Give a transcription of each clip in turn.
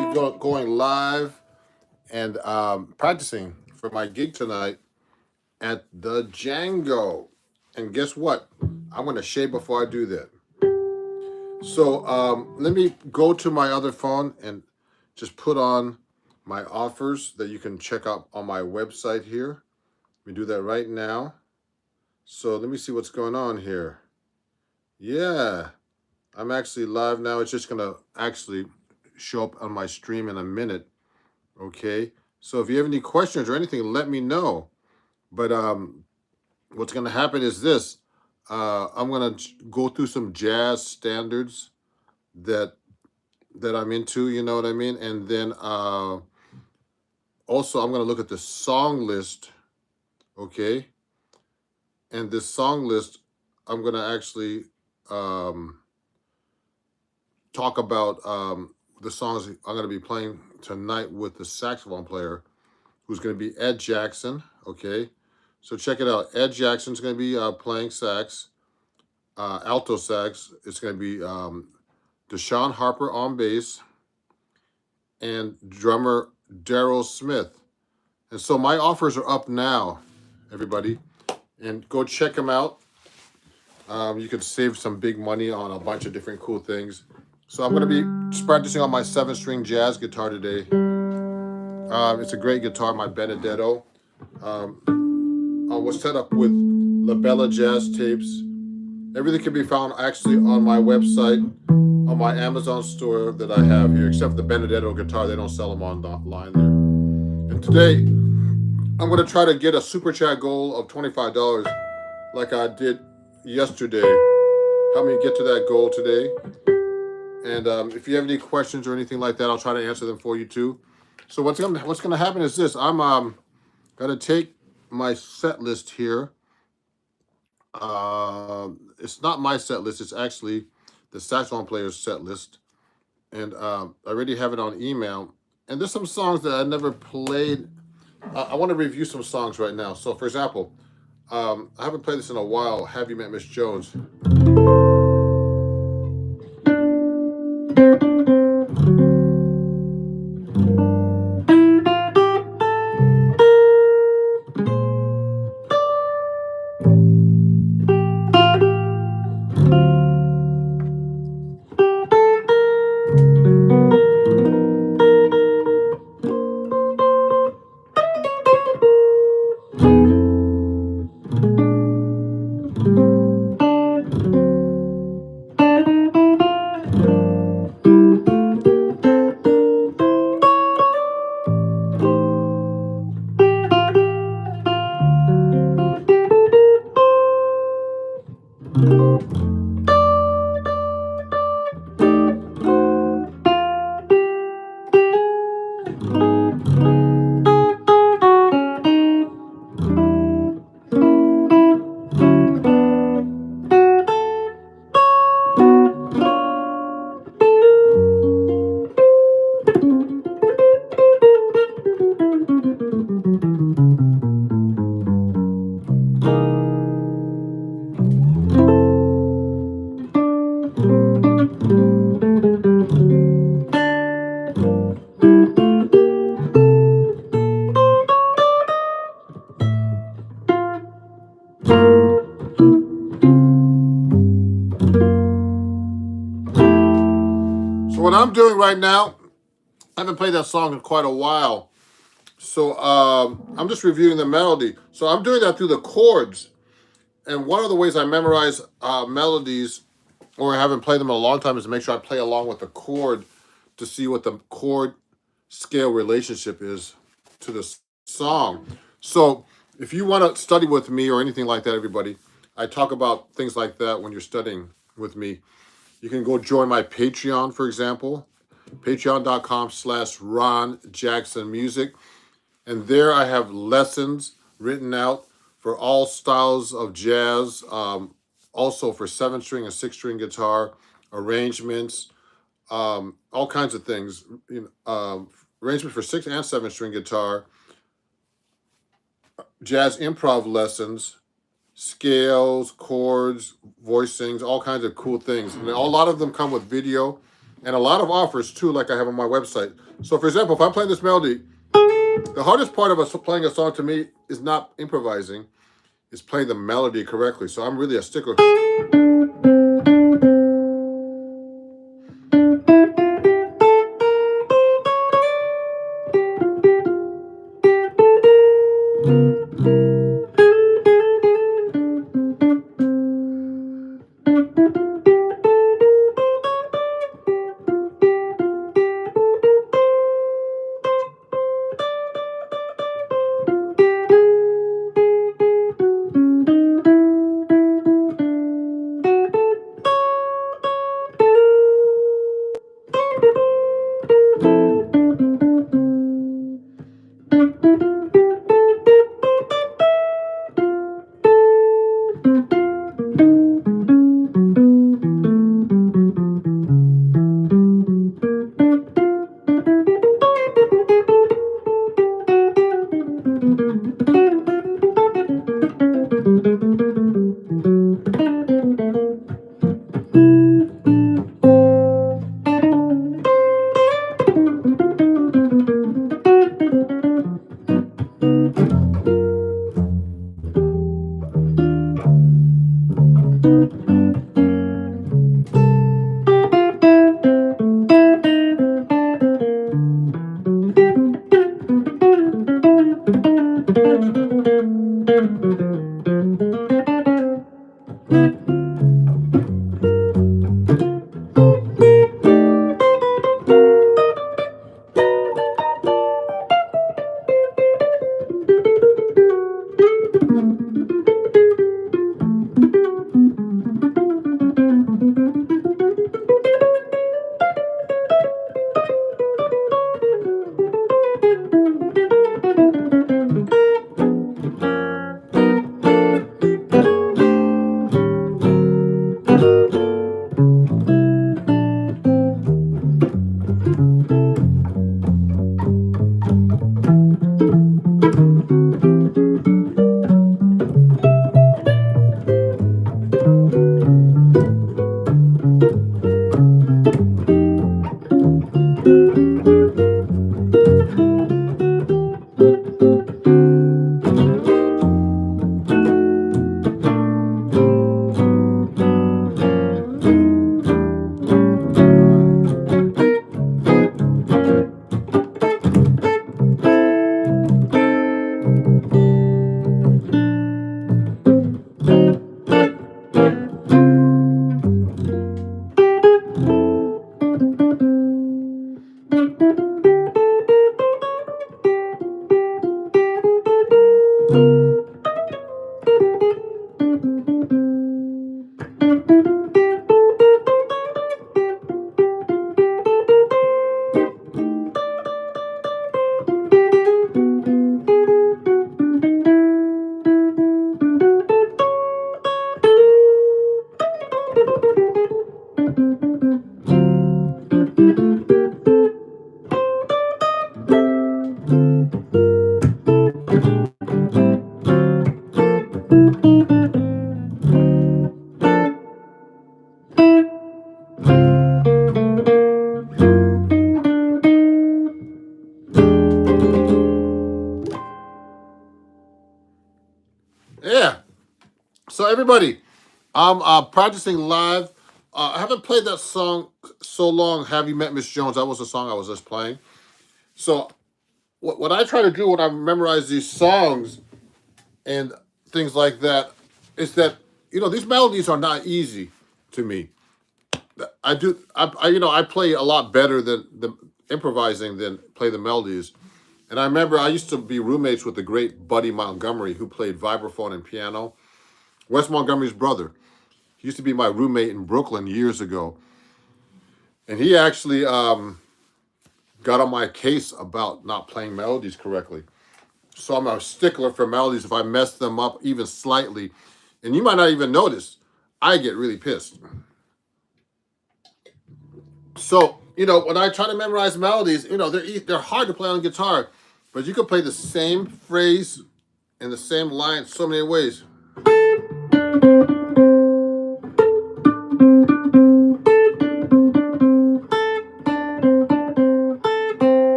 be going live and practicing for my gig tonight at the Django. And guess what? I'm going to shave before I do that. So let me go to my other phone and just put on my offers that you can check out on my website here. Let me do that right now. So let me see what's going on here. Yeah, I'm actually live now. It's just going to actually show up on my stream in a minute. Okay. So if you have any questions or anything, let me know. But what's going to happen is this. I'm going to go through some jazz standards that I'm into, you know what I mean? And then also I'm going to look at the song list, okay? And this song list, I'm going to actually talk about the songs I'm going to be playing tonight with the saxophone player, who's going to be Ed Jackson, okay? So check it out. Ed Jackson's going to be playing sax, alto sax. It's going to be Deshaun Harper on bass, and drummer Daryl Smith. And so my offers are up now, everybody, and go check them out. You can save some big money on a bunch of different cool things. So I'm going to be just practicing on my 7-string jazz guitar today. It's a great guitar, my Benedetto. I was set up with La Bella jazz tapes. Everything can be found actually on my website, on my Amazon store that I have here, except the Benedetto guitar. They don't sell them online there. And today, I'm going to try to get a super chat goal of $25 like I did yesterday. Help me get to that goal today. And if you have any questions or anything like that, I'll try to answer them for you too. So what's going to happen is this. I'm going to take my set list here. It's not my set list. It's actually the saxophone player's set list. And I already have it on email. And there's some songs that I never played. I want to review some songs right now. So, for example, I haven't played this in a while. Have You Met Miss Jones? So what I'm doing right now, I haven't played that song in quite a while. So I'm just reviewing the melody. So I'm doing that through the chords. And one of the ways I memorize melodies, or I haven't played them in a long time, is to make sure I play along with the chord to see what the chord scale relationship is to the song. So if you want to study with me or anything like that, everybody, I talk about things like that when you're studying with me. You can go join my Patreon, for example, patreon.com/Ron Jackson Music. And there I have lessons written out for all styles of jazz, also for 7-string and 6-string guitar, arrangements, all kinds of things. Arrangements for 6 and 7-string guitar, jazz improv lessons, scales, chords, voicings, all kinds of cool things. And a lot of them come with video. and a lot of offers too, like I have on my website. So, for example, if I'm playing this melody, the hardest part of us playing a song to me is not improvising, it's playing the melody correctly. So I'm really a stickler. Yeah. So everybody, I'm practicing live. I haven't played that song so long. Have You Met Miss Jones? That was the song I was just playing. So what I try to do when I memorize these songs and things like that is that these melodies are not easy to me. I play a lot better than the improvising than play the melodies. And I remember I used to be roommates with the great Buddy Montgomery, who played vibraphone and piano. Wes Montgomery's brother. He used to be my roommate in Brooklyn years ago. And he actually got on my case about not playing melodies correctly. So I'm a stickler for melodies. If I mess them up even slightly, and you might not even notice, I get really pissed. So, when I try to memorize melodies, they're hard to play on guitar, but you can play the same phrase and the same line so many ways.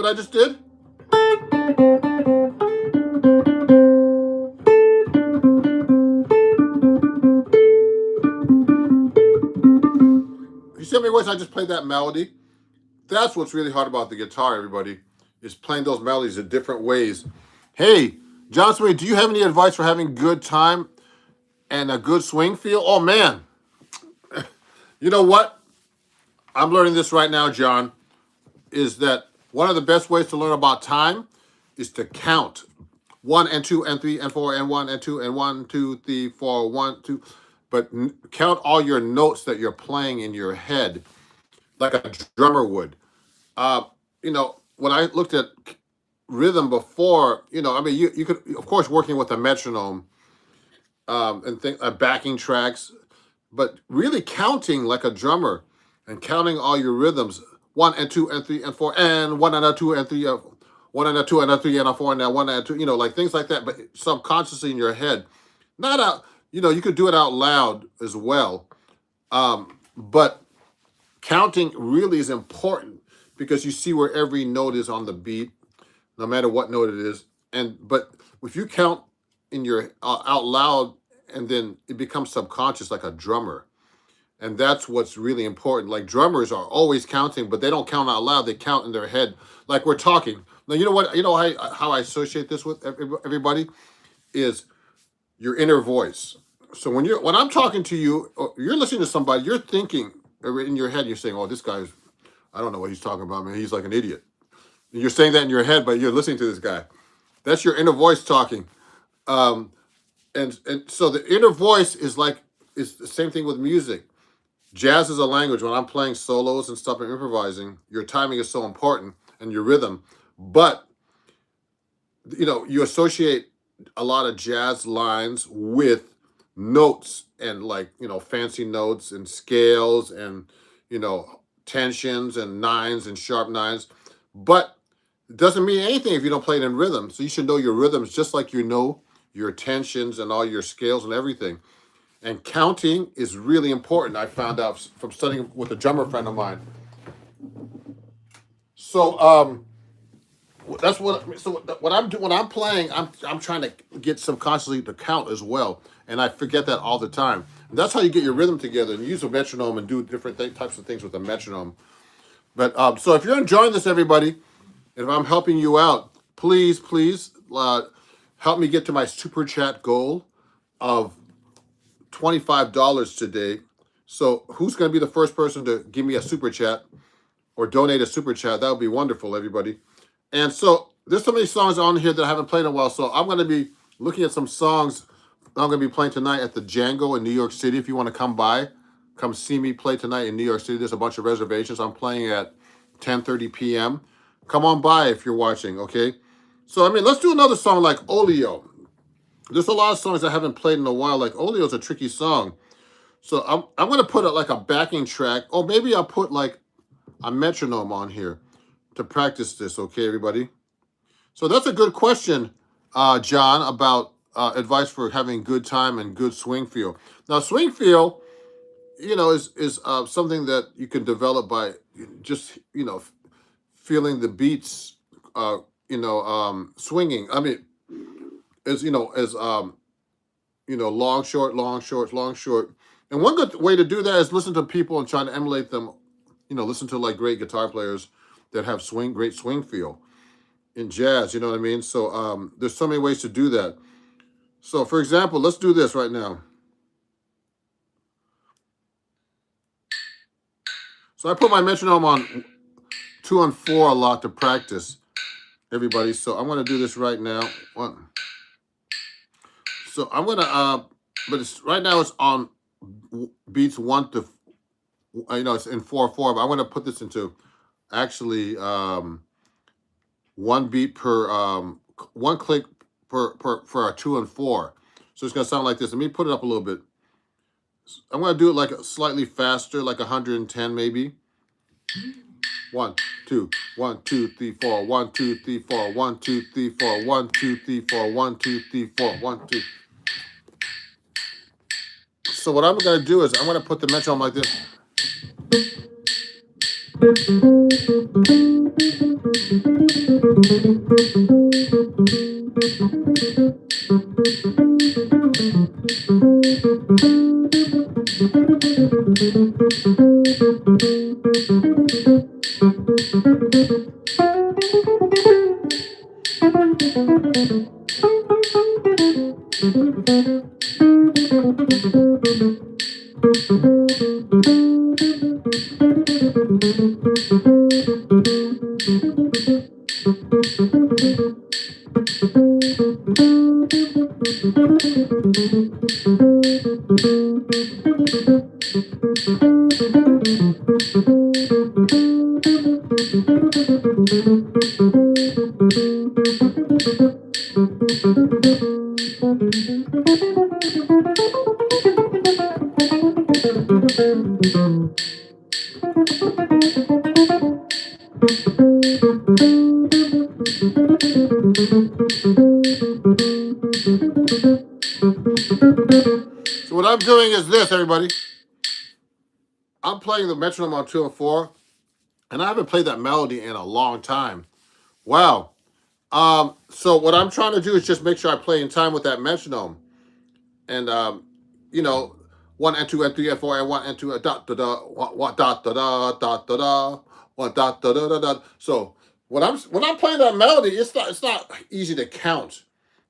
what I just did? You see how many ways I just played that melody? That's what's really hard about the guitar, everybody, is playing those melodies in different ways. Hey, John Sway, do you have any advice for having good time and a good swing feel? Oh, man. You know what? I'm learning this right now, John, is that one of the best ways to learn about time is to count. 1 and 2 and 3 and 4 and 1 and 2 and 1, 2, 3, 4, 1, 2. But count all your notes that you're playing in your head like a drummer would. You know, when I looked at rhythm before, you know, I mean, you could, of course, working with a metronome and backing tracks, but really counting like a drummer and counting all your rhythms 1 and 2 and 3 and 4 and 1 and a 2 and 3, 1 and a 2 and a 3 and a 4 and a 1 and a 2, you know, like things like that, but subconsciously in your head. Not out, you know, you could do it out loud as well. But counting really is important because you see where every note is on the beat, no matter what note it is. But if you count in your out loud, and then it becomes subconscious like a drummer. And that's what's really important. Like drummers are always counting, but they don't count out loud. They count in their head, like we're talking. Now, you know what? You know how I associate this with everybody is your inner voice. So when I'm talking to you, or you're listening to somebody, you're thinking in your head. You're saying, "Oh, this guy's, I don't know what he's talking about, man. He's like an idiot." And you're saying that in your head, but you're listening to this guy. That's your inner voice talking. And so the inner voice is the same thing with music. Jazz is a language. When I'm playing solos and stuff and improvising, your timing is so important and your rhythm. But you know, you associate a lot of jazz lines with notes and like, you know, fancy notes and scales and, you know, tensions and nines and sharp nines. But it doesn't mean anything if you don't play it in rhythm. So you should know your rhythms just like you know your tensions and all your scales and everything. And counting is really important. I found out from studying with a drummer friend of mine. So that's what. So what I'm doing when I'm playing, I'm trying to get subconsciously to count as well, and I forget that all the time. And that's how you get your rhythm together and use a metronome and do different types of things with a metronome. But so if you're enjoying this, everybody, and if I'm helping you out, please help me get to my super chat goal of $25 today. So who's going to be the first person to give me a super chat or donate a super chat? That would be wonderful, everybody. And so there's so many songs on here that I haven't played in a while. So I'm going to be looking at some songs I'm going to be playing tonight at the Django in New York City. If you want to come by, come see me play tonight in New York City. There's a bunch of reservations. I'm playing at 10:30 p.m. Come on by if you're watching, okay? So, I mean, let's do another song like Oleo. There's a lot of songs I haven't played in a while. Like Oleo's a tricky song. So I'm going to put it like a backing track. Or maybe I'll put like a metronome on here to practice this, okay, everybody? So that's a good question, John, about advice for having good time and good swing feel. Now, swing feel, you know, is something that you can develop by just, you know, feeling the beats, swinging. I mean, as long, short, long, short, long, short. And one good way to do that is listen to people and try to emulate them. You know, listen to like great guitar players that have great swing feel in jazz. You know what I mean? So there's so many ways to do that. So for example, let's do this right now. So I put my metronome on 2 and 4 a lot to practice, everybody. So I'm going to do this right now. One. So I'm going to, but right now it's on beats 1 to, it's in 4/4, but I'm going to put this into actually 1 beat per, 1 click for a 2 and 4. So it's going to sound like this. Let me put it up a little bit. I'm going to do it like slightly faster, like 110 maybe. 1, 2, 1, 2, 3, 4, 1, 2, 3, 4, 1, 2, 3, 4, 1, 2, 3, 4, 1, 2, 3, 4, 1, 2. So what I'm going to do is I'm going to put the metronome like this. So what I'm doing is this, everybody. I'm playing the metronome on 2 and 4, and I haven't played that melody in a long time. Wow. So what I'm trying to do is just make sure I play in time with that metronome. And you know, 1 and 2 and 3 and 4 and 1 and 2 da da da 1 da da da da da da 1 da da da da da. So when I'm playing that melody, it's not easy to count.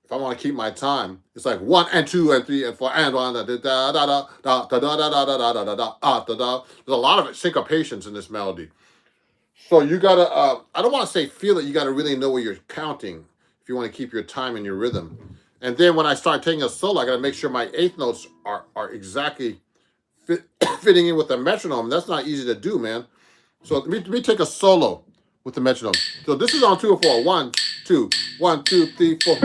If I want to keep my time, it's like 1 and 2 and 3 and 4 and 1 da da da da da da da da da da da da da da da. There's a lot of syncopations in this melody. So you gotta, I don't want to say feel it, you gotta really know where you're counting if you want to keep your time and your rhythm. And then when I start taking a solo, I gotta make sure my eighth notes are exactly fitting in with the metronome. That's not easy to do, man. So let me take a solo with the metronome. So this is on 2 and 4. 1, 2, 1, 2, 3, 4.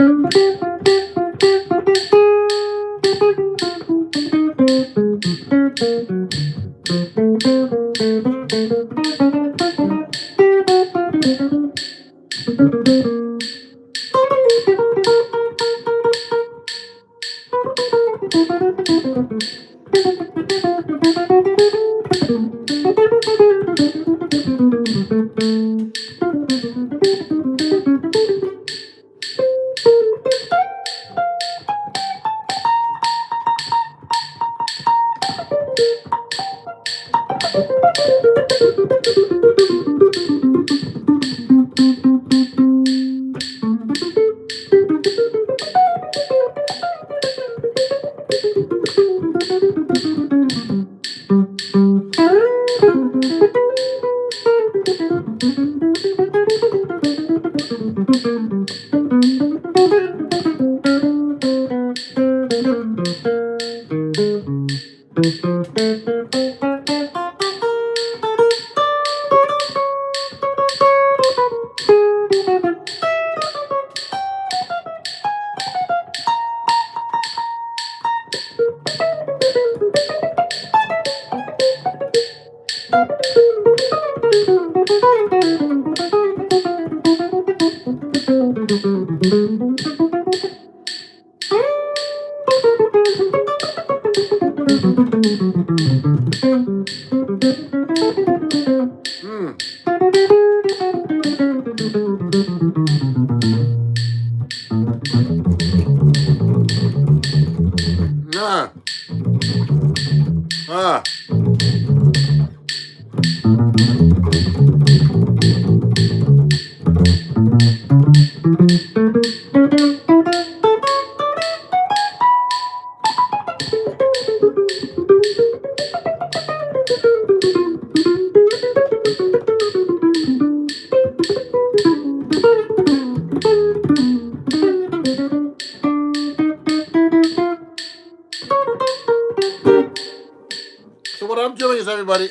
So what I'm doing is, everybody,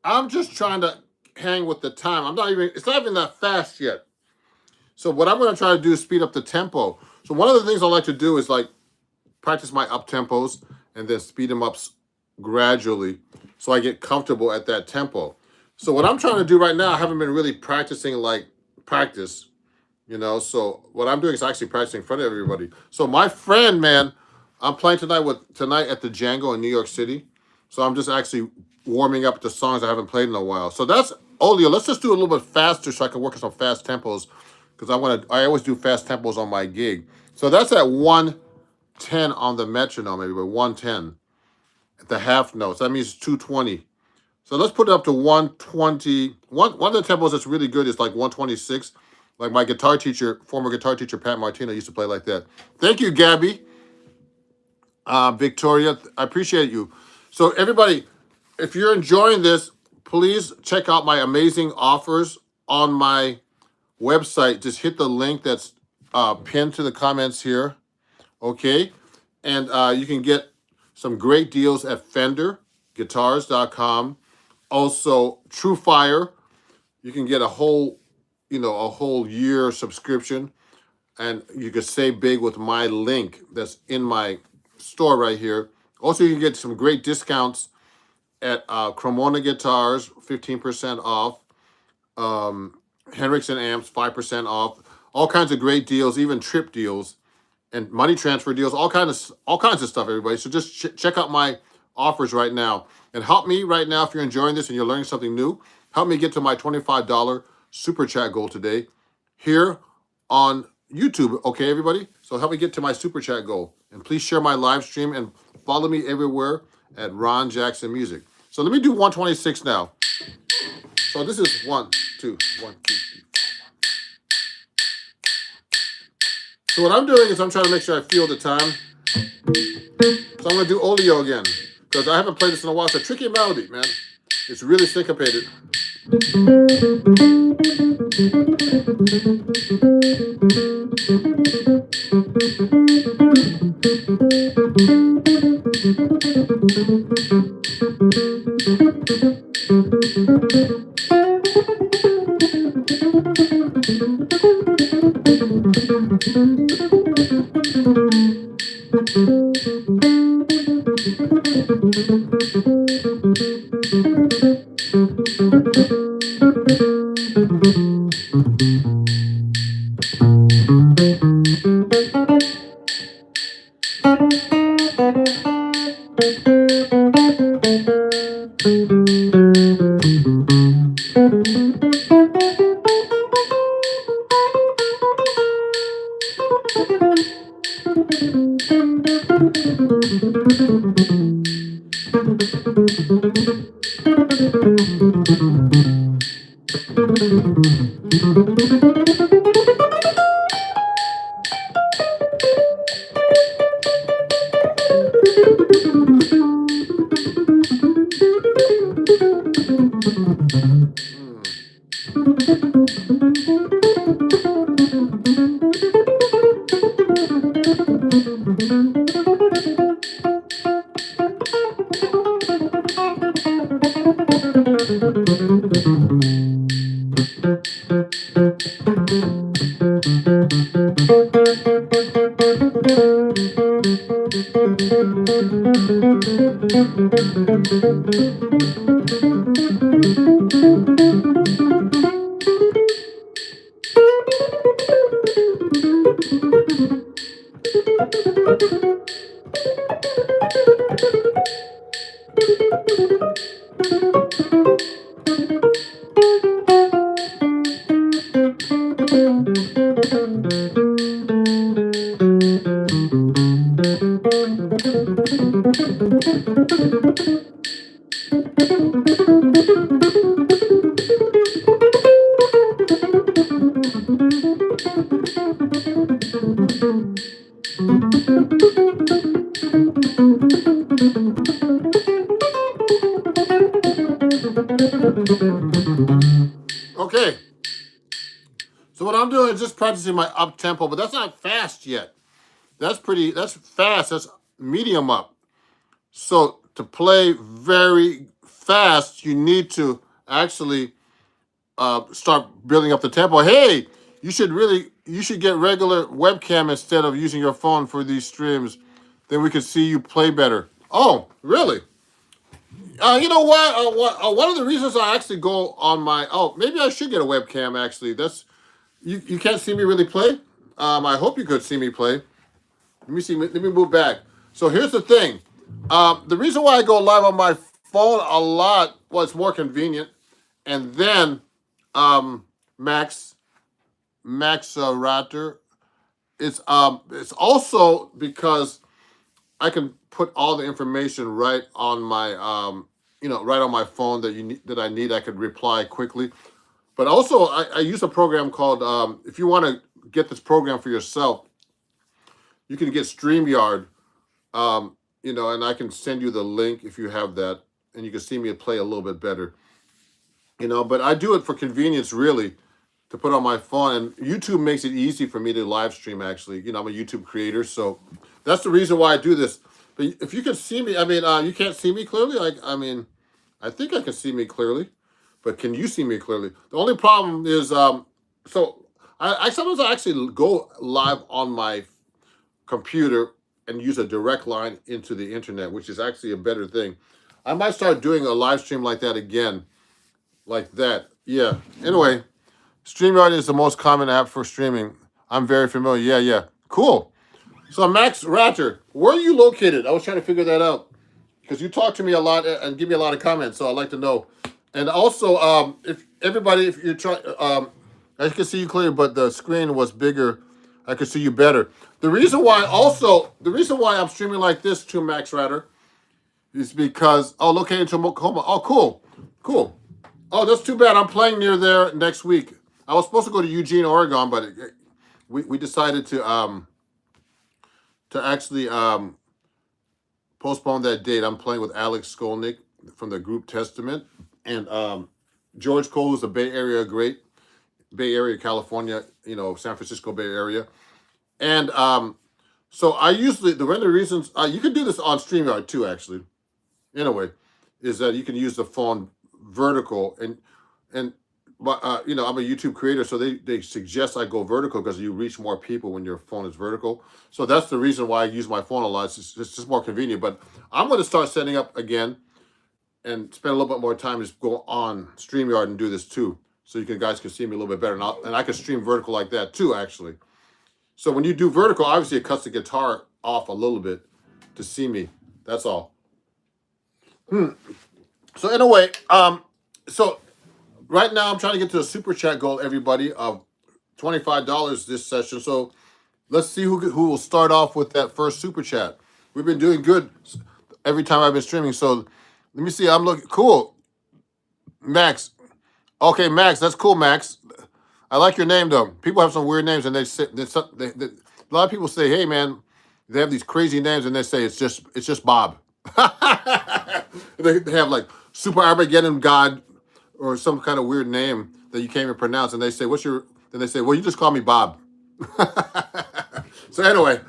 I'm just trying to hang with the time. It's not even that fast yet. So what I'm going to try to do is speed up the tempo. So one of the things I like to do is like practice my up tempos and then speed them up gradually so I get comfortable at that tempo. So what I'm trying to do right now, I haven't been really practicing like practice, you know. So what I'm doing is actually practicing in front of everybody. So my friend, man, I'm playing tonight at the Django in New York City. So I'm just actually warming up the songs I haven't played in a while. So that's Olio. Let's just do a little bit faster so I can work on some fast tempos, because I always do fast tempos on my gig. So that's at 110 on the metronome, maybe, but 110 at the half notes. That means 220. So let's put it up to 120. One of the tempos that's really good is like 126. Like my guitar teacher, former guitar teacher Pat Martino used to play like that. Thank you, Gabby, Victoria. I appreciate you. So everybody, if you're enjoying this, please check out my amazing offers on my website. Just hit the link that's pinned to the comments here, okay? And you can get some great deals at FenderGuitars.com. Also, TrueFire, you can get a whole year subscription, and you can save big with my link that's in my store right here. Also, you can get some great discounts at Cremona Guitars, 15% off. Hendrix and Amps, 5% off. All kinds of great deals, even trip deals and money transfer deals, all kinds of stuff, everybody. So just check out my offers right now, and help me right now if you're enjoying this and you're learning something new. Help me get to my $25 super chat goal today here on YouTube, okay, everybody? So help me get to my super chat goal, and please share my live stream and follow me everywhere at Ron Jackson Music. So let me do 126 now. So this is 1, 2, 1, 2, 3. So what I'm doing is I'm trying to make sure I feel the time. So I'm going to do Olio again, because I haven't played this in a while. It's a tricky melody, man. It's really syncopated. Okay. So what I'm doing is just practicing my up tempo, but that's not fast yet. That's fast. That's medium up. So to play very fast, you need to actually start building up the tempo. Hey, you should get regular webcam instead of using your phone for these streams. Then we could see you play better. Oh, really? You know what? One of the reasons I actually go on my maybe I should get a webcam. Actually, that's you can't see me really play. I hope you could see me play. Let me see. Let me move back. So here's the thing. The reason why I go live on my phone a lot, well, it's more convenient. And then Max Ratter, it's also because I can put all the information right on my right on my phone that I need. I could reply quickly. But also, I use a program called, if you want to get this program for yourself, you can get StreamYard, and I can send you the link if you have that, and you can see me play a little bit better. But I do it for convenience, really, to put on my phone. And YouTube makes it easy for me to live stream, actually. I'm a YouTube creator, so that's the reason why I do this. But if you can see me, you can't see me clearly? I think I can see me clearly, but can you see me clearly? The only problem is, so I sometimes I actually go live on my computer and use a direct line into the internet, which is actually a better thing. I might start doing a live stream like that again, like that. Yeah. Anyway, StreamYard is the most common app for streaming. I'm very familiar. Yeah. Cool. So Max Ratcher, where are you located? I was trying to figure that out because you talk to me a lot and give me a lot of comments, so I'd like to know. And also, if you're trying, I can see you clearly, but the screen was bigger. I could see you better. The reason why I'm streaming like this to Max Ratter is because, located to Oklahoma. Oh, cool. Oh, that's too bad. I'm playing near there next week. I was supposed to go to Eugene, Oregon, but we decided to actually postpone that date. I'm playing with Alex Skolnick from the group Testament, and George Cole, who's a Bay Area great, Bay Area, California, San Francisco Bay Area. And so I usually, one of the reasons, you can do this on StreamYard too, actually, anyway, is that you can use the phone vertical. And I'm a YouTube creator, so they suggest I go vertical because you reach more people when your phone is vertical. So that's the reason why I use my phone a lot. It's just more convenient. But I'm going to start setting up again and spend a little bit more time, just go on StreamYard and do this too, so you guys can see me a little bit better. And I can stream vertical like that too, actually. So when you do vertical, obviously it cuts the guitar off a little bit to see me. That's all. So anyway, so right now I'm trying to get to a super chat goal, everybody, of $25 this session. So let's see who will start off with that first super chat. We've been doing good every time I've been streaming. So let me see. I'm looking cool. Max. Okay, Max. That's cool, Max. I like your name though. People have some weird names, and a lot of people say, "Hey, man," they have these crazy names, and they say it's just Bob. They have like Super Armageddon God or some kind of weird name that you can't even pronounce, and they say, Then they say, "Well, you just call me Bob." So anyway,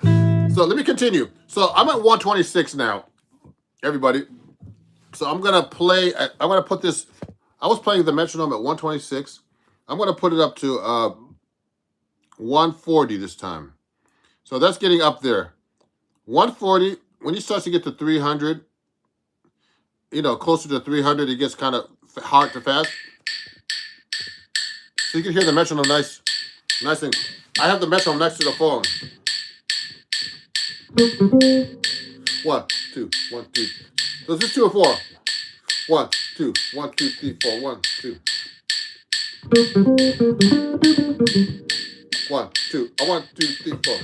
so let me continue. So I'm at 126 now, everybody. So I'm gonna put this. I was playing the metronome at 126. I'm going to put it up to 140 this time. So that's getting up there. 140, when it starts to get to 300, closer to 300, it gets kind of hard to fast. So you can hear the metronome nice thing. I have the metronome next to the phone. 1, 2, 1, 2. So is this 2 or 4? 1, 2, 1, 2, 3, 4, 1, 2. 1, 2, 1, 2, 3, 4.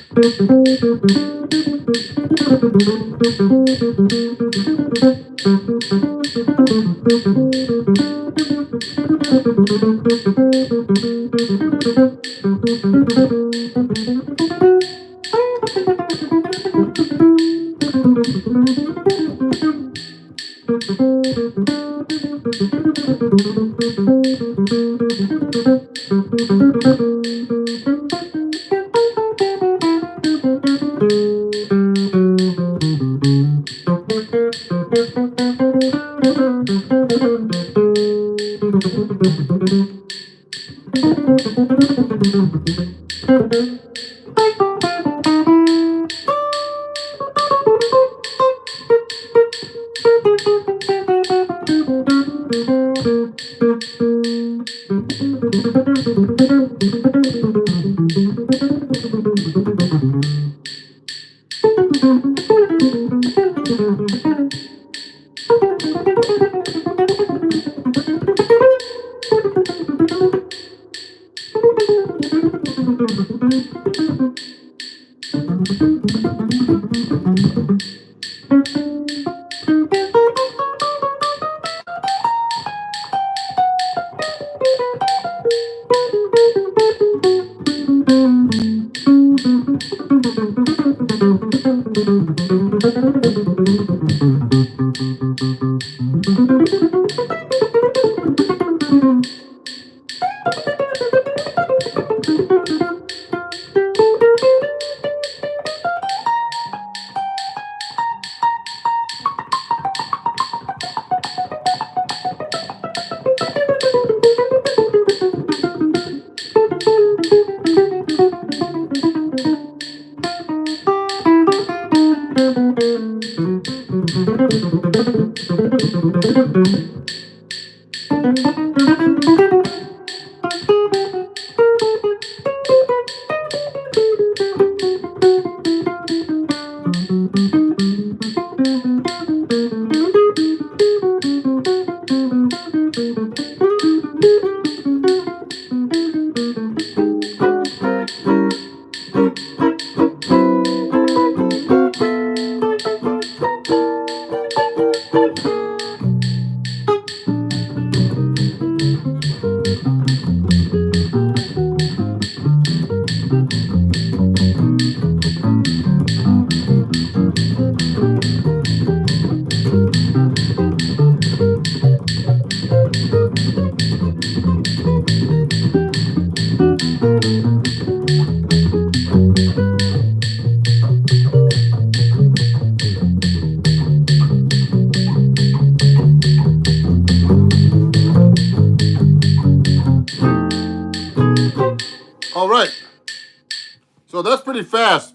All right. So that's pretty fast.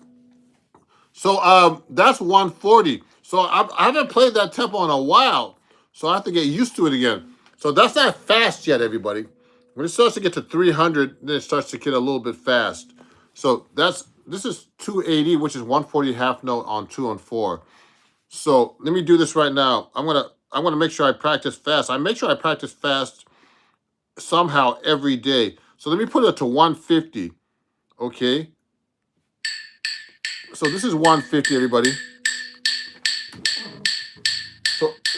So that's 140. So I haven't played that tempo in a while. So I have to get used to it again. So that's not fast yet, everybody. When it starts to get to 300, then it starts to get a little bit fast. So this is 280, which is 140 half note on 2 and 4. So let me do this right now. I'm gonna make sure I practice fast. I make sure I practice fast somehow every day. So let me put it to 150. Okay. So this is 150, everybody.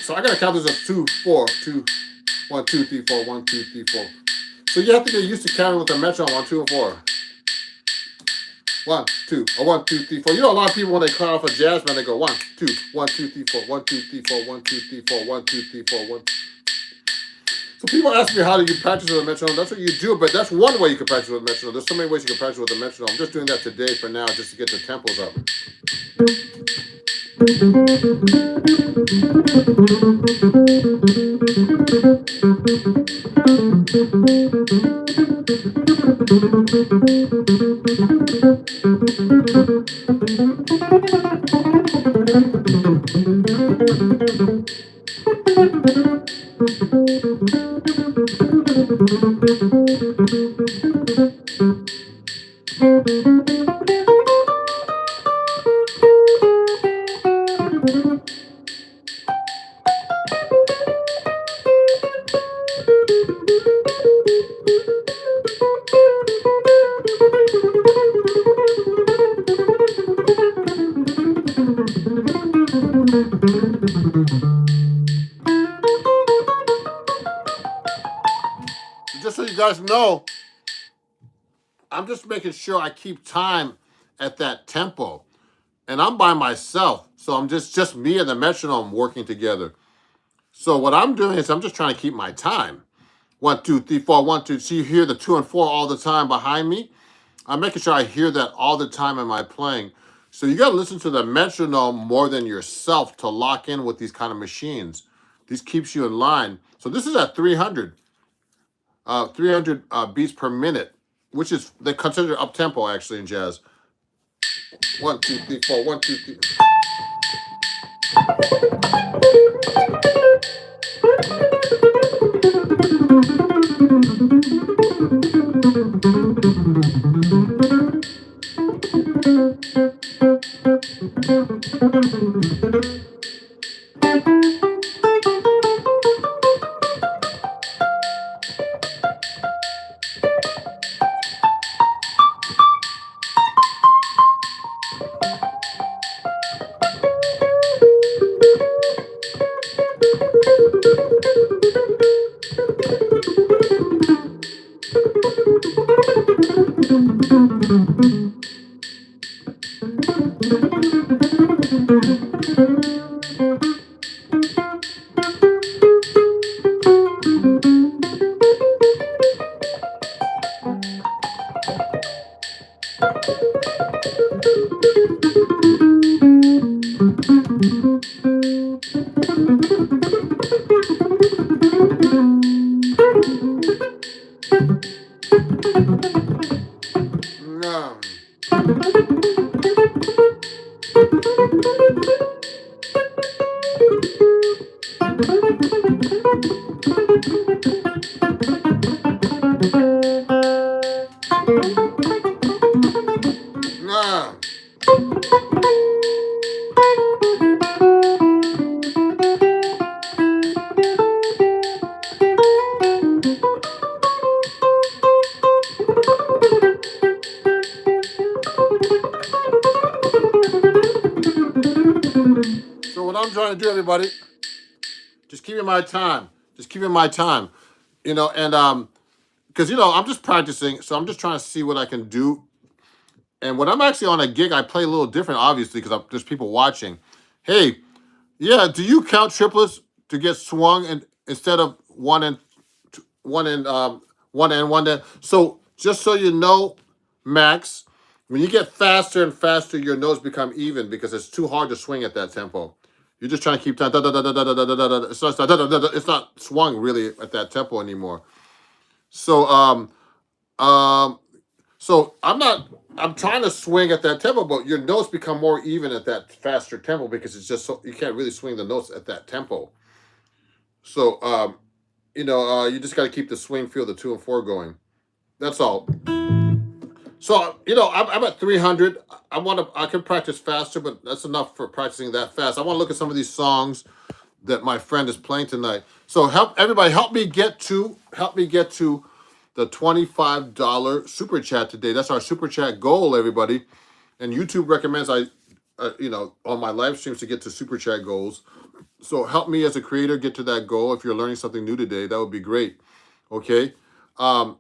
So I gotta count this as 2, 4, 2, 1, 2, 3, 4, 1, 2, 3, 4. So you have to get used to counting with the metronome 1, 2, and 4. 1, 2, or 1, 2, 3, 4. You know, a lot of people when they count off a jazz band, they go 1, 2, 1, 2, 3, 4, 1, 2, 3, 4, 1, 2, 3, 4, 1, 2, 3, 4, 1. So people ask me how do you practice with a metronome? That's what you do, but that's one way you can practice with a metronome. There's so many ways you can practice with a metronome. I'm just doing that today for now, just to get the tempos up. Just so you guys know, I'm just making sure I keep time at that tempo. And I'm by myself, so I'm just me and the metronome working together. So what I'm doing is I'm just trying to keep my time. 1, 2, 3, 4, 1, 2. So you hear the 2 and 4 all the time behind me. I'm making sure I hear that all the time in my playing. So you got to listen to the metronome more than yourself to lock in with these kind of machines. This keeps you in line. So this is at 300 beats per minute, which is they consider up tempo actually in jazz. 1, 2, 3, 4, 1, 2, 3. No. No. So what I'm trying to do, everybody, just keep in my time. Just keep in my time. You know, and because I'm just practicing, so I'm just trying to see what I can do. And when I'm actually on a gig, I play a little different, obviously, because there's people watching. Hey, yeah, do you count triplets to get swung and instead of one and one end? So just so you know, Max, when you get faster and faster, your notes become even because it's too hard to swing at that tempo. You're just trying to keep time. It's not swung really at that tempo anymore. So um, so I'm trying to swing at that tempo, but your notes become more even at that faster tempo because it's just so you can't really swing the notes at that tempo. So you just got to keep the swing feel, the 2 and 4 going. That's all. So I'm at 300. I can practice faster, but that's enough for practicing that fast. I want to look at some of these songs that my friend is playing tonight. So help me get to the $25 super chat today. That's our super chat goal, everybody. And YouTube recommends on my live streams to get to super chat goals. So help me as a creator get to that goal. If you're learning something new today, that would be great. Okay, and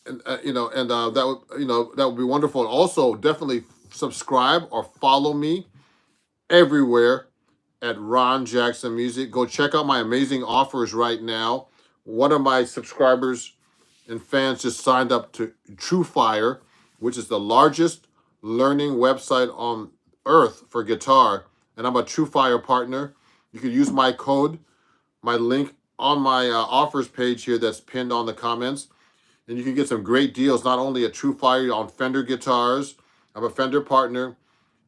that would be wonderful. And also definitely subscribe or follow me everywhere at Ron Jackson Music. Go check out my amazing offers right now. One of my subscribers and fans just signed up to TrueFire, which is the largest learning website on earth for guitar. And I'm a TrueFire partner. You can use my code, my link on my offers page here that's pinned on the comments. And you can get some great deals, not only at TrueFire on Fender guitars. I'm a Fender partner.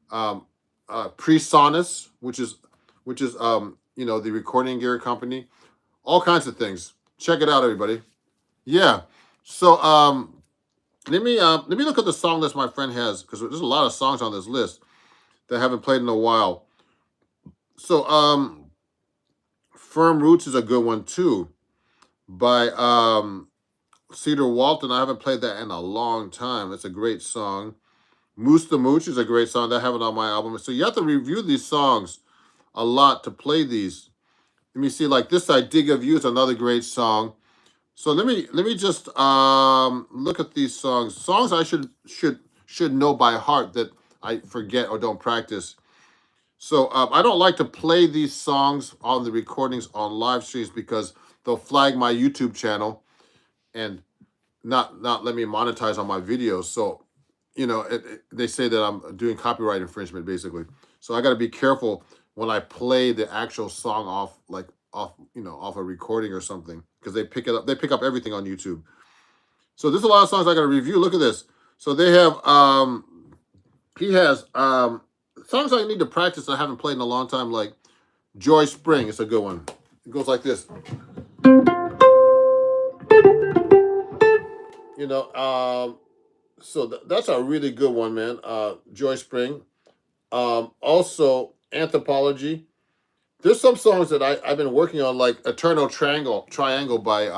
PreSonus, which is the recording gear company. All kinds of things. Check it out, everybody. Yeah. So let me look at the song list my friend has, because there's a lot of songs on this list that I haven't played in a while. So Firm Roots is a good one too, by Cedar Walton. I haven't played that in a long time. It's a great song. Moose the Mooch is a great song that I have it on my album. So you have to review these songs a lot to play these. Let me see, like this I Dig of You is another great song. So let me just look at these songs. Songs I should know by heart that I forget or don't practice. So I don't like to play these songs on the recordings on live streams because they'll flag my YouTube channel and not let me monetize on my videos. So they say that I'm doing copyright infringement basically. So I got to be careful when I play the actual song off a recording or something, because they pick up everything on YouTube. So there's a lot of songs I got to review. Look at this. So they have he has songs I need to practice that I haven't played in a long time, like Joy Spring. It's a good one. It goes like this. So that's a really good one, man. Joy Spring. Also Anthropology. There's some songs that I've been working on, like Eternal Triangle by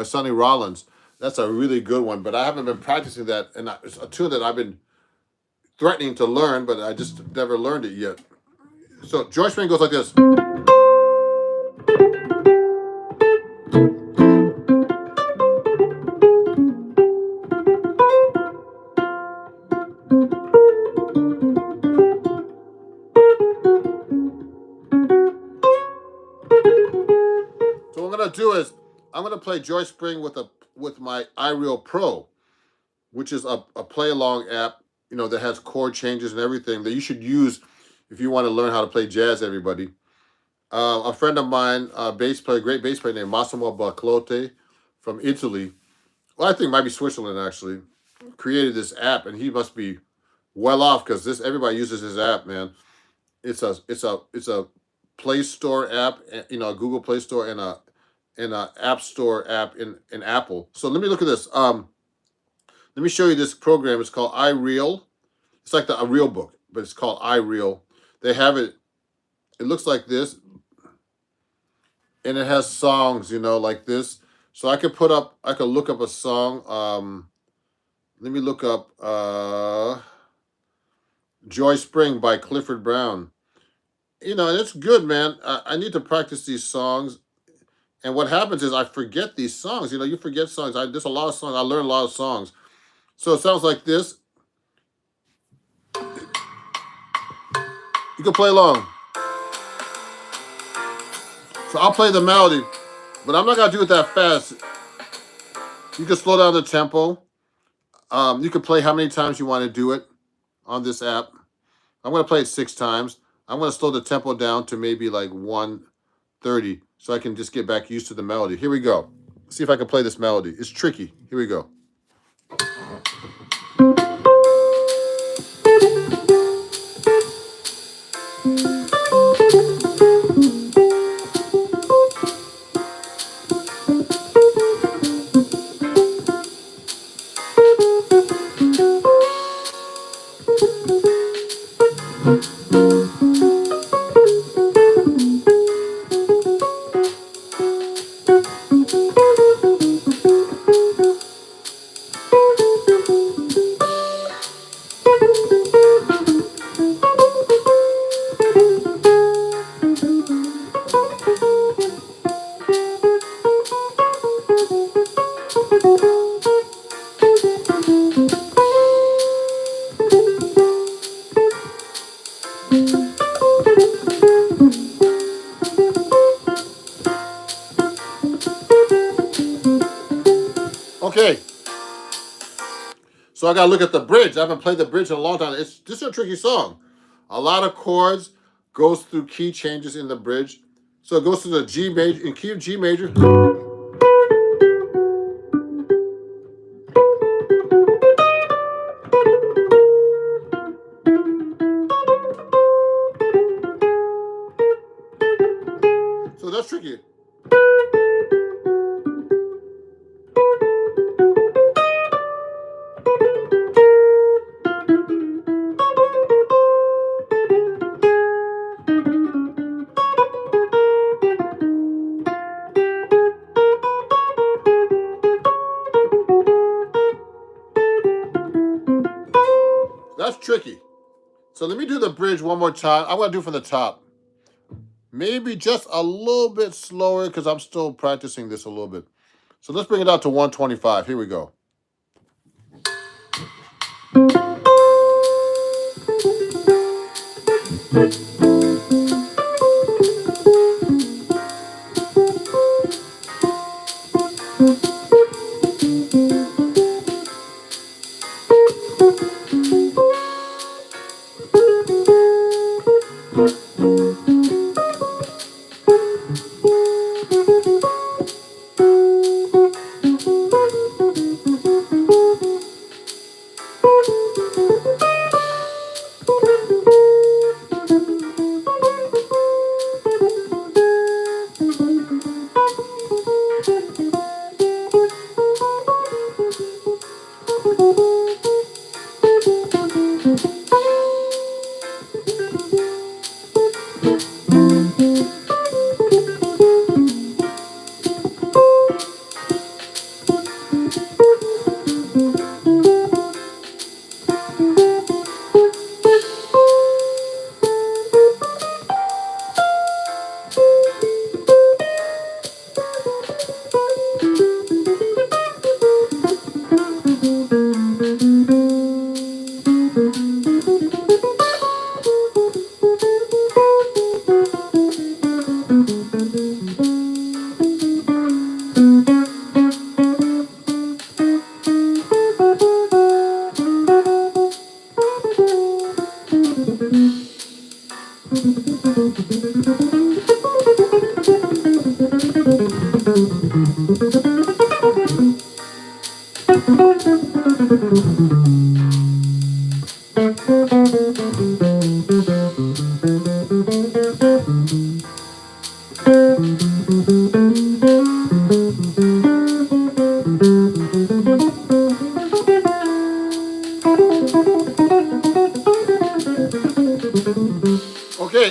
Sonny Rollins. That's a really good one, but I haven't been practicing that, and it's a tune that I've been threatening to learn, but I just never learned it yet. So Joy Spring goes like this. gonna do is I'm gonna play Joy Spring with my iReal Pro, which is a play along app, you know, that has chord changes and everything that you should use if you want to learn how to play jazz. Everybody, a friend of mine, bass player, great bass player named Massimo Baclote from Italy. Well, I think it might be Switzerland actually. Created this app, and he must be well off because this everybody uses his app, man. It's a Play Store app, you know, a Google Play Store and a App Store app in Apple. So let me look at this. Let me show you this program. It's called iReal. It's like a real book, but it's called iReal. They have it. It looks like this, and it has songs, you know, like this. So I could look up a song. Let me look up Joy Spring by Clifford Brown. You know, and it's good, man. I need to practice these songs. And what happens is I forget these songs. You know, you forget songs. There's a lot of songs. I learned a lot of songs. So it sounds like this. You can play along. So I'll play the melody, but I'm not going to do it that fast. You can slow down the tempo. You can play how many times you want to do it on this app. I'm going to play it 6 times. I'm going to slow the tempo down to maybe like 1:30 so I can just get back used to the melody. Here we go. See if I can play this melody. It's tricky. Here we go. Okay, so I gotta look at the bridge. I haven't played the bridge in a long time. This is a tricky song. A lot of chords, goes through key changes in the bridge. So it goes to the G major, in key of G major. So that's tricky. That's tricky. So let me do the bridge one more time. I'm gonna do from the top. Maybe just a little bit slower because I'm still practicing this a little bit. So let's bring it out to 125. Here we go.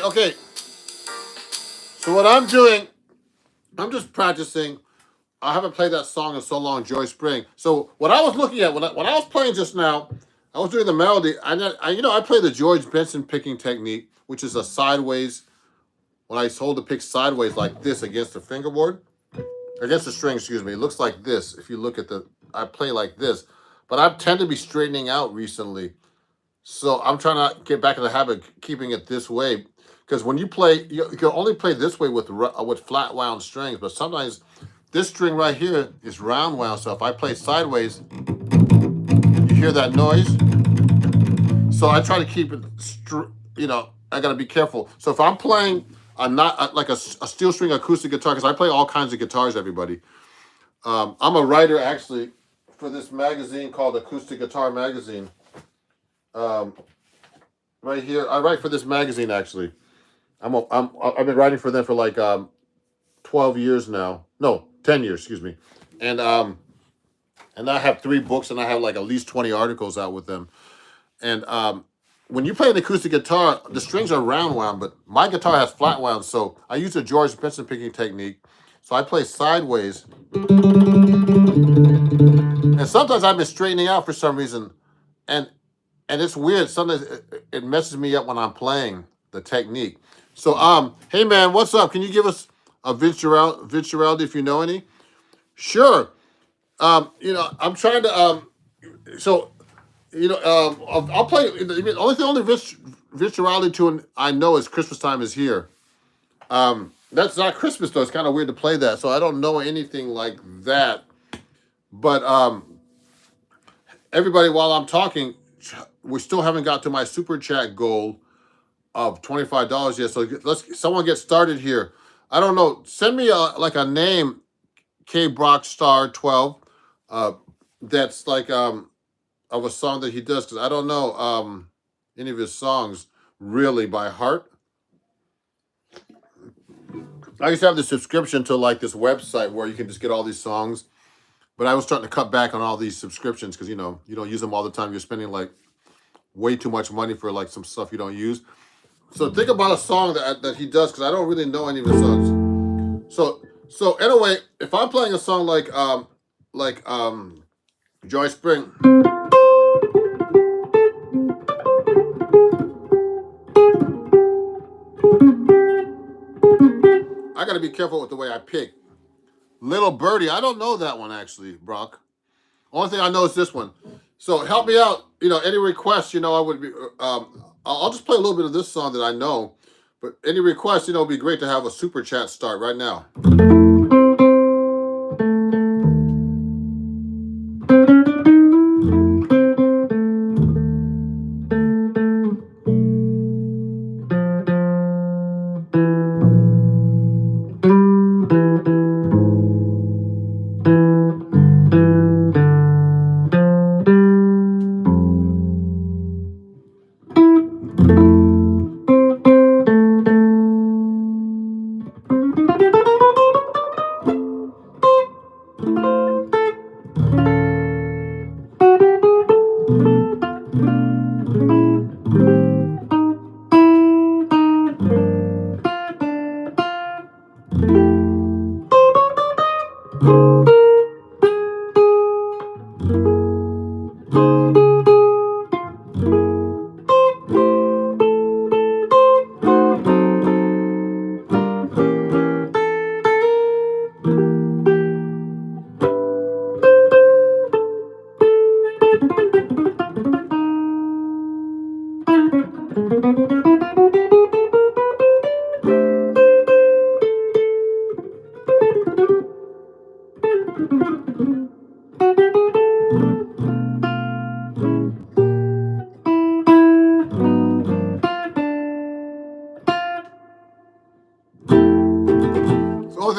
Okay. So what I'm doing, I'm just practicing. I haven't played that song in so long, Joy Spring. So what I was looking at when I was playing just now, I was doing the melody. I play the George Benson picking technique, which is a sideways. When I hold the pick sideways like this against the fingerboard, against the string, excuse me, it looks like this. If you look at I play like this, but I tend to be straightening out recently. So I'm trying to get back in the habit of keeping it this way. Because when you play, you can only play this way with flat wound strings, but sometimes this string right here is round wound. So if I play sideways, you hear that noise. So I try to keep it, I got to be careful. So if I'm playing like a steel string acoustic guitar, because I play all kinds of guitars, everybody. I'm a writer actually for this magazine called Acoustic Guitar Magazine. Right here, I write for this magazine actually. I've been writing for them for like 12 years now. No, 10 years, excuse me. And I have 3 books and I have like at least 20 articles out with them. And when you play an acoustic guitar, the strings are round wound, but my guitar has flat wound, so I use the George Benson picking technique. So I play sideways. And sometimes I've been straightening out for some reason. And it's weird. Sometimes it messes me up when I'm playing the technique. So, hey man, what's up? Can you give us a virtuality if you know any? Sure. I'm trying to, I'll play. The only virtuality tune I know is Christmas Time Is Here. That's not Christmas though. It's kind of weird to play that. So I don't know anything like that. But everybody, while I'm talking, we still haven't got to my super chat goal of $25 yet. So someone get started here. I don't know. Send me a name, K Brock Star 12. That's like of a song that he does, because I don't know any of his songs really by heart. I used to have the subscription to like this website where you can just get all these songs, but I was starting to cut back on all these subscriptions because you don't use them all the time. You're spending like way too much money for like some stuff you don't use. So think about a song that he does, because I don't really know any of his songs. So anyway, if I'm playing a song like Joy Spring, I got to be careful with the way I pick. Little Birdie, I don't know that one actually, Brock. Only thing I know is this one. So help me out. Any requests, I would be. I'll just play a little bit of this song that I know. But any requests, it'd be great to have a super chat start right now.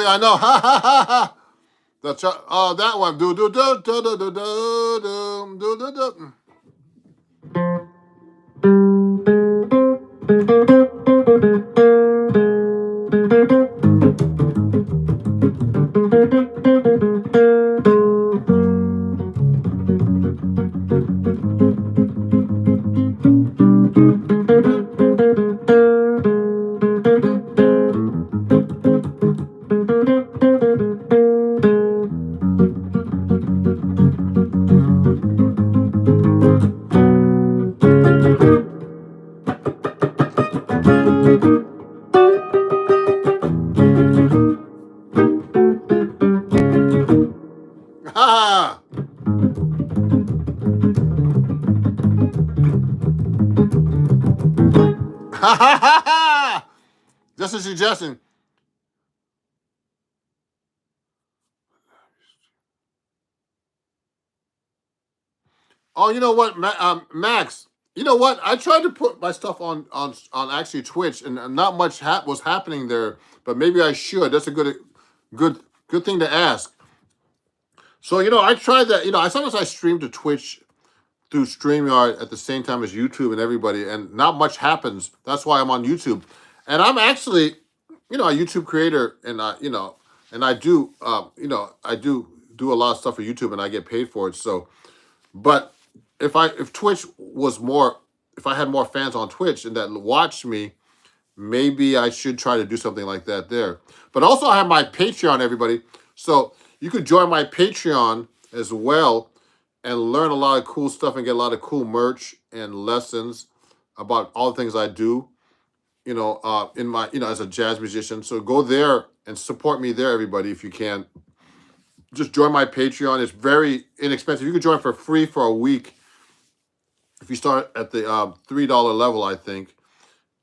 I know. Ha ha ha ha. That one. Do do do do do do do do do do. Ha ha ha ha! Just a suggestion. Oh, you know what, Max? You know what? I tried to put my stuff on actually Twitch, and not much was happening there. But maybe I should. That's a good good thing to ask. So I tried that. I sometimes I stream to Twitch through StreamYard at the same time as YouTube and everybody, and not much happens. That's why I'm on YouTube, and I'm actually a YouTube creator, and I do I do a lot of stuff for YouTube, and I get paid for it. So, but if Twitch was more, if I had more fans on Twitch and that watch me, maybe I should try to do something like that there. But also I have my Patreon, everybody. So you could join my Patreon as well and learn a lot of cool stuff and get a lot of cool merch and lessons about all the things I do, in my, as a jazz musician. So go there and support me there, everybody, if you can. Just join my Patreon. It's very inexpensive. You can join for free for a week if you start at the $3 level, I think,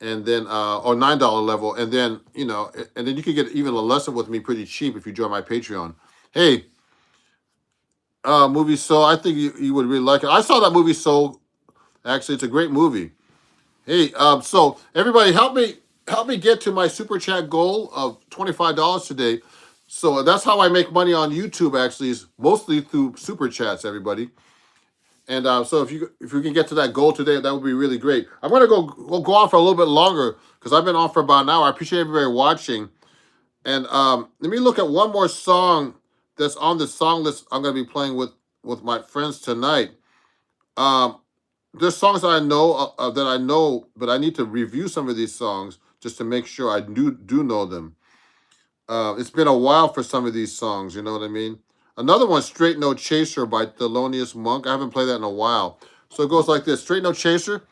and then or $9 level, and then and then you could get even a lesson with me pretty cheap if you join my Patreon. Hey, movie Soul, I think you would really like it. I saw that movie Soul. Actually, it's a great movie. Hey, so everybody, help me get to my super chat goal of $25 today. So that's how I make money on YouTube. Actually, is mostly through super chats. Everybody. And so if you can get to that goal today, that would be really great. I'm gonna go on for a little bit longer because I've been on for about an hour. I appreciate everybody watching. And let me look at one more song that's on the song list I'm gonna be playing with my friends tonight. Um, there's songs that I know, but I need to review some of these songs just to make sure I do know them. It's been a while for some of these songs, you know what I mean? Another one, Straight No Chaser by Thelonious Monk. I haven't played that in a while. So it goes like this. Straight No Chaser,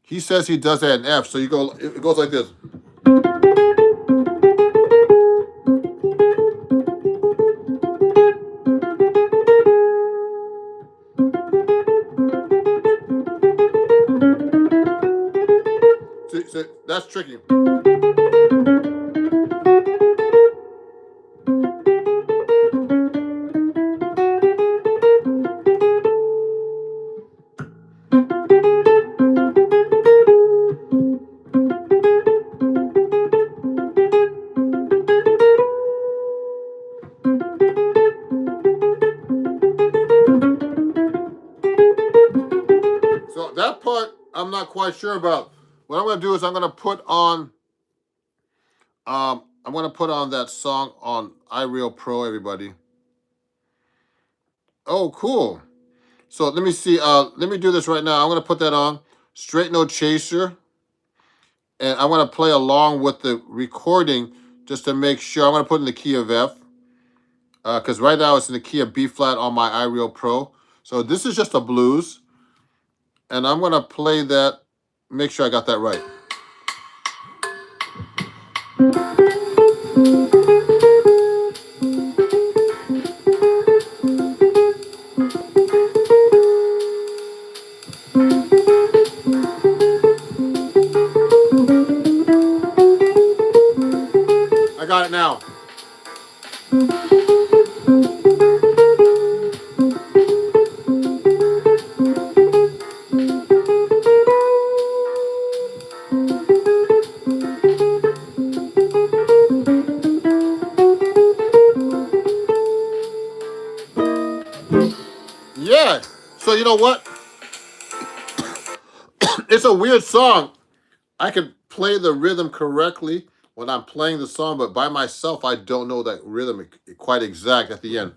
he says he does that in F. So it goes like this. So that's tricky. So that part I'm not quite sure about. What I'm gonna do is I'm gonna put on that song on iReal Pro, everybody. Oh, cool. So let me see. Let me do this right now. I'm gonna put that on. Straight No Chaser. And I'm gonna play along with the recording just to make sure. I'm gonna put in the key of F. Because right now it's in the key of B flat on my iReal Pro. So this is just a blues. And I'm gonna play that, make sure I got that right. I got it now. So you know what? It's a weird song. I can play the rhythm correctly when I'm playing the song, but by myself, I don't know that rhythm quite exact at the end.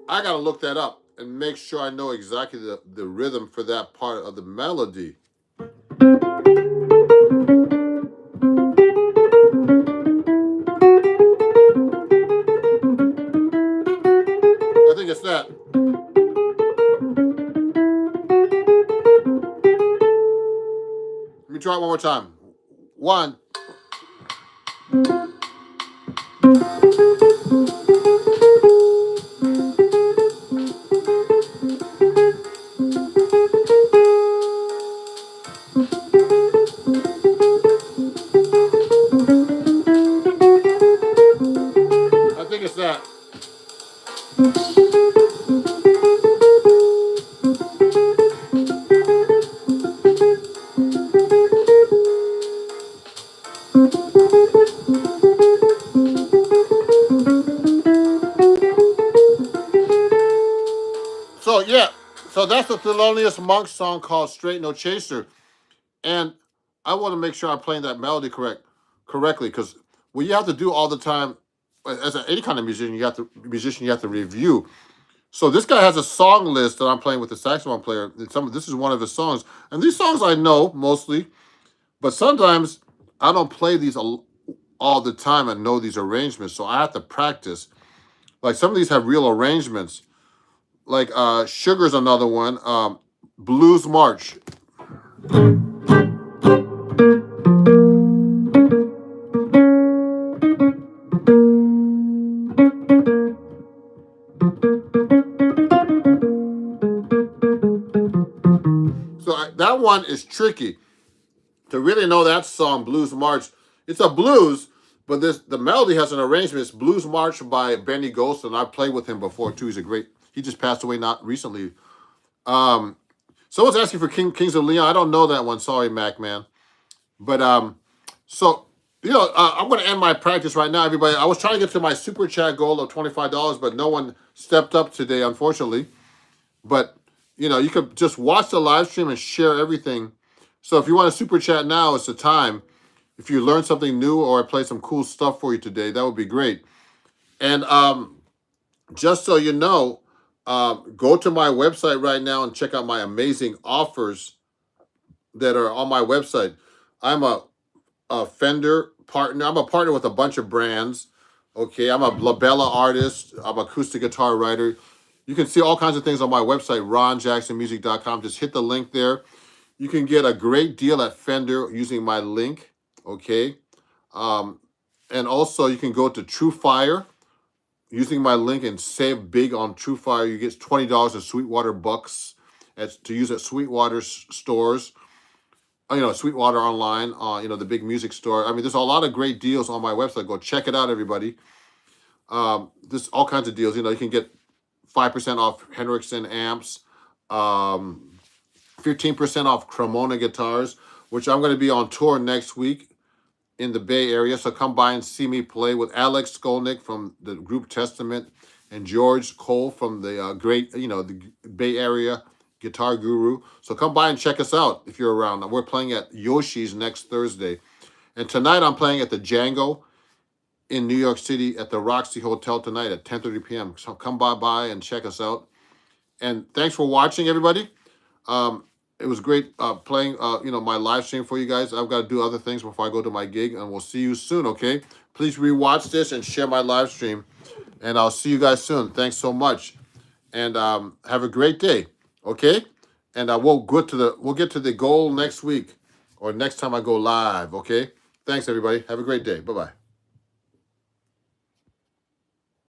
I gotta look that up and make sure I know exactly the rhythm for that part of the melody. I think it's that. Let me try it one more time. One. I think it's that. So yeah, so that's the Thelonious Monk song called "Straight No Chaser," and I want to make sure I'm playing that melody correctly, because what you have to do all the time, as any kind of musician, you have to review. So this guy has a song list that I'm playing with the saxophone player. This is one of his songs, and these songs I know mostly, but sometimes I don't play these all the time and know these arrangements, so I have to practice. Like some of these have real arrangements. Like Sugar's another one. Blues March. So that one is tricky. To really know that song, Blues March, it's a blues, but the melody has an arrangement. It's Blues March by Benny Golson. I've played with him before too. He just passed away not recently. Someone's asking for Kings of Leon. I don't know that one. Sorry, Mac, man. But so I'm going to end my practice right now, everybody. I was trying to get to my super chat goal of $25, but no one stepped up today, unfortunately. But you could just watch the live stream and share everything. So if you want to super chat now, it's the time. If you learn something new or I play some cool stuff for you today, that would be great. And just so you know, go to my website right now and check out my amazing offers that are on my website. I'm a Fender partner. I'm a partner with a bunch of brands. Okay, I'm a labella artist. I'm an acoustic guitar writer. You can see all kinds of things on my website, ronjacksonmusic.com. Just hit the link there. You can get a great deal at Fender using my link. Okay, and also you can go to TrueFire using my link and save big on TrueFire. You get $20 in Sweetwater bucks to use at Sweetwater stores. Sweetwater Online, the big music store. I mean, there's a lot of great deals on my website. Go check it out, everybody. There's all kinds of deals. You can get 5% off Henriksen amps, 15% off Cremona guitars, which I'm going to be on tour next week in the Bay Area. So come by and see me play with Alex Skolnick from the group Testament and George Cole from the the Bay Area guitar guru. So come by and check us out if you're around. We're playing at Yoshi's next Thursday. And tonight I'm playing at the Django in New York City at the Roxy Hotel tonight at 10:30 p.m. So come by and check us out. And thanks for watching, everybody. It was great playing my live stream for you guys. I've got to do other things before I go to my gig, and we'll see you soon, okay? Please rewatch this and share my live stream. And I'll see you guys soon. Thanks so much. And have a great day. Okay, and we'll get to the goal next week or next time I go live. Okay, thanks everybody. Have a great day. Bye bye.